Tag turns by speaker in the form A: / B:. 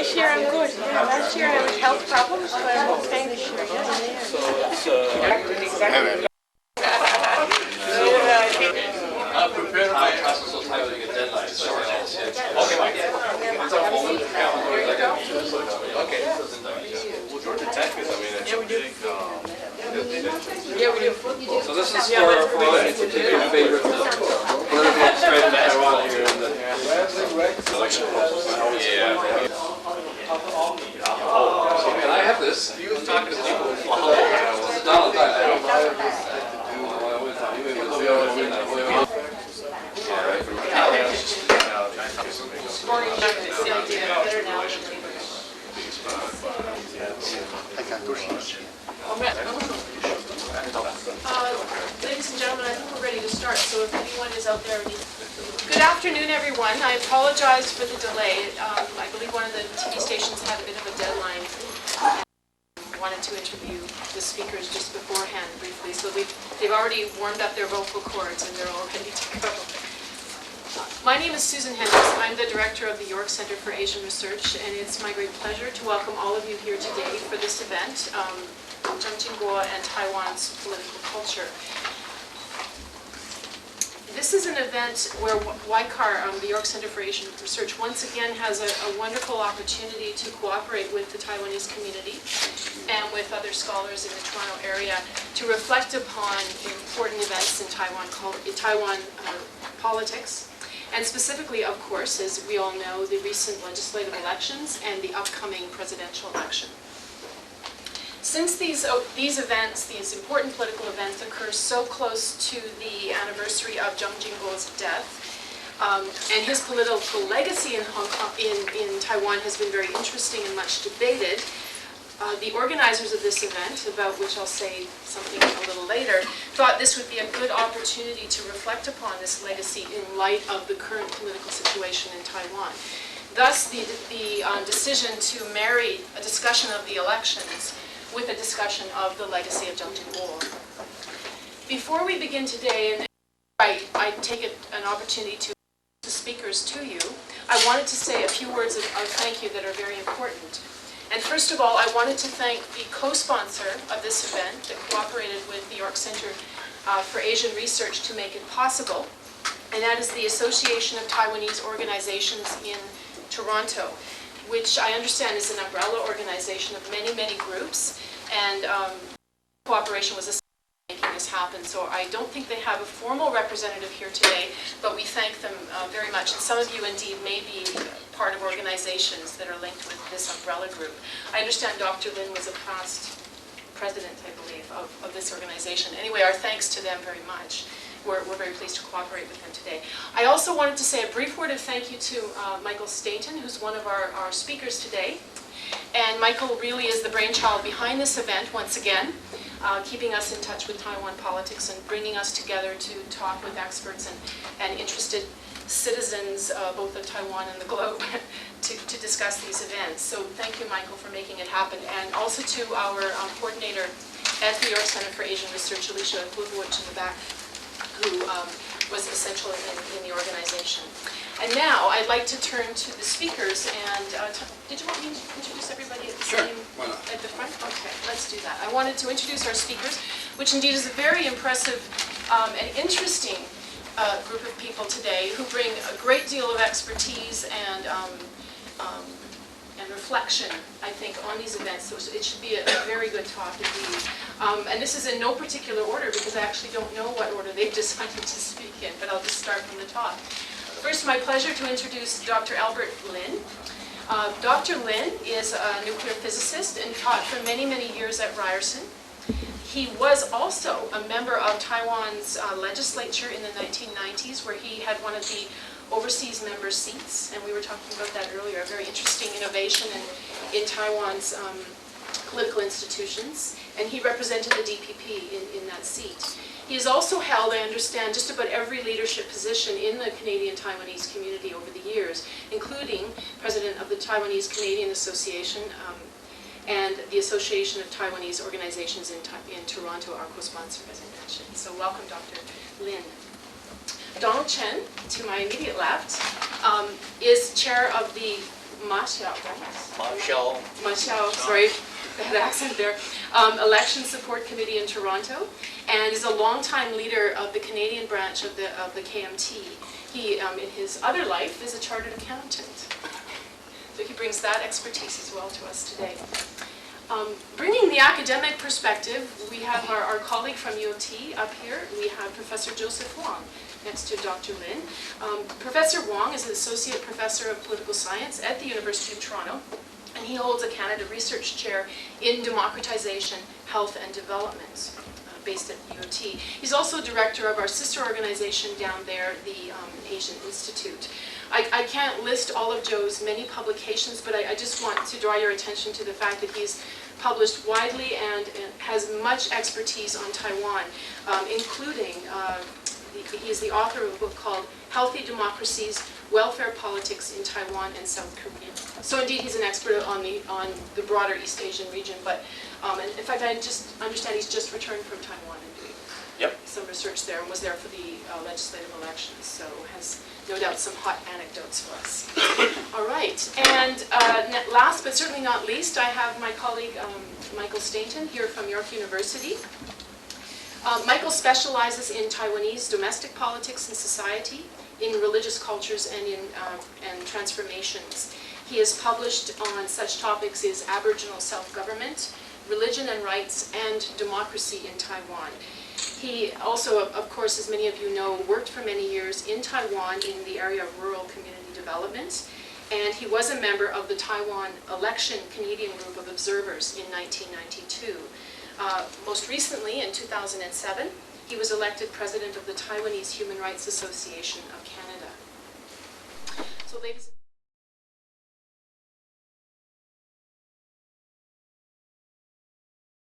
A: This year I'm good. Yeah, last year I had health problems, but I'm okay this year.
B: I'm prepared for it. I'm so tired of getting deadlines. Okay, Mike. Okay. Well, Georgia Tech is, I mean, it's a big,
A: Yeah, we do.
B: so this is for audience to take your favorite political thread that are on here in the election process. Yeah. Can I have this? You was talking to people. Donald,
A: Ladies and gentlemen, I think we're ready to start, so if anyone is out there... Good afternoon, everyone. I apologize for the delay. I believe one of the TV stations had a bit of a deadline and wanted to interview the speakers just beforehand briefly, so they've already warmed up their vocal cords and they're all ready to go. My name is Susan Hendricks. I'm the director of the York Center for Asian Research, and it's my great pleasure to welcome all of you here today for this event, Zhengjingguo and Taiwan's Political Culture. This is an event where YCAR, the York Center for Asian Research, once again has a wonderful opportunity to cooperate with the Taiwanese community and with other scholars in the Toronto area to reflect upon important events in Taiwan politics. And specifically, of course, as we all know, the recent legislative elections and the upcoming presidential election. Since these events, these important political events, occur so close to the anniversary of Zheng Jingguo's death, and his political legacy in Hong Kong, in Taiwan, has been very interesting and much debated, the organizers of this event, about which I'll say something a little later, thought this would be a good opportunity to reflect upon this legacy in light of the current political situation in Taiwan. Thus, the decision to marry a discussion of the elections with a discussion of the legacy of Zheng Jingguo. Before we begin today, and I take an opportunity to the speakers to you, I wanted to say a few words of thank you that are very important. And first of all, I wanted to thank the co-sponsor of this event that cooperated with the York Center for Asian Research to make it possible, and that is the Association of Taiwanese Organizations in Toronto, which I understand is an umbrella organization of many, many groups, and cooperation was essential in making this happen. So I don't think they have a formal representative here today, but we thank them very much. And some of you indeed may be part of organizations that are linked with this umbrella group. I understand Dr. Lin was a past president, I believe, of this organization. Anyway, our thanks to them very much. We're very pleased to cooperate with them today. I also wanted to say a brief word of thank you to Michael Stainton, who's one of our speakers today. And Michael really is the brainchild behind this event, once again, keeping us in touch with Taiwan politics and bringing us together to talk with experts and interested citizens, both of Taiwan and the globe, to discuss these events. So thank you, Michael, for making it happen. And also to our coordinator at the York Center for Asian Research, Alicia Glugowicz in the back, who was essential in the organization. And now I'd like to turn to the speakers. And did you want me to introduce everybody at the same at the front? Okay, let's do that. I wanted to introduce our speakers, which indeed is a very impressive and interesting group of people today who bring a great deal of expertise and reflection, I think, on these events. So it should be a very good talk indeed. And this is in no particular order because I actually don't know what order they've decided to speak in, but I'll just start from the top. First, my pleasure to introduce Dr. Albert Lin. Dr. Lin is a nuclear physicist and taught for many, many years at Ryerson. He was also a member of Taiwan's legislature in the 1990s, where he had one of the overseas member seats, and we were talking about that earlier, a very interesting innovation in Taiwan's political institutions, and he represented the DPP in that seat. He has also held, I understand, just about every leadership position in the Canadian-Taiwanese community over the years, including president of the Taiwanese-Canadian Association and the Association of Taiwanese Organizations in Toronto, our co-sponsor, as I mentioned. So welcome, Dr. Lin. Donald Chen, to my immediate left, is chair of the Ma Xiao, right?
C: Ma Xiao.
A: Sorry, bad accent there. Election Support Committee in Toronto, and is a longtime leader of the Canadian branch of the KMT. He, in his other life, is a chartered accountant. So he brings that expertise as well to us today. Bringing the academic perspective, we have our colleague from U of T up here. We have Professor Joseph Wong next to Dr. Lin. Professor Wong is an associate professor of political science at the University of Toronto, and he holds a Canada Research Chair in Democratization, Health and Development, based at U of T. He's also director of our sister organization down there, the Asian Institute. I can't list all of Joe's many publications, but I just want to draw your attention to the fact that he's published widely and has much expertise on Taiwan, including he is the author of a book called Healthy Democracies, Welfare Politics in Taiwan and South Korea. So indeed, he's an expert on the broader East Asian region, but and in fact, I just understand he's just returned from Taiwan and doing some research there and was there for the legislative elections, so has no doubt some hot anecdotes for us. All right, and last but certainly not least, I have my colleague Michael Stainton here from York University. Michael specializes in Taiwanese domestic politics and society, in religious cultures and transformations. He has published on such topics as Aboriginal self-government, religion and rights, and democracy in Taiwan. He also, of course, as many of you know, worked for many years in Taiwan in the area of rural community development, and he was a member of the Taiwan Election Canadian Group of Observers in 1992. Most recently, in 2007, he was elected president of the Taiwanese Human Rights Association of Canada. So, ladies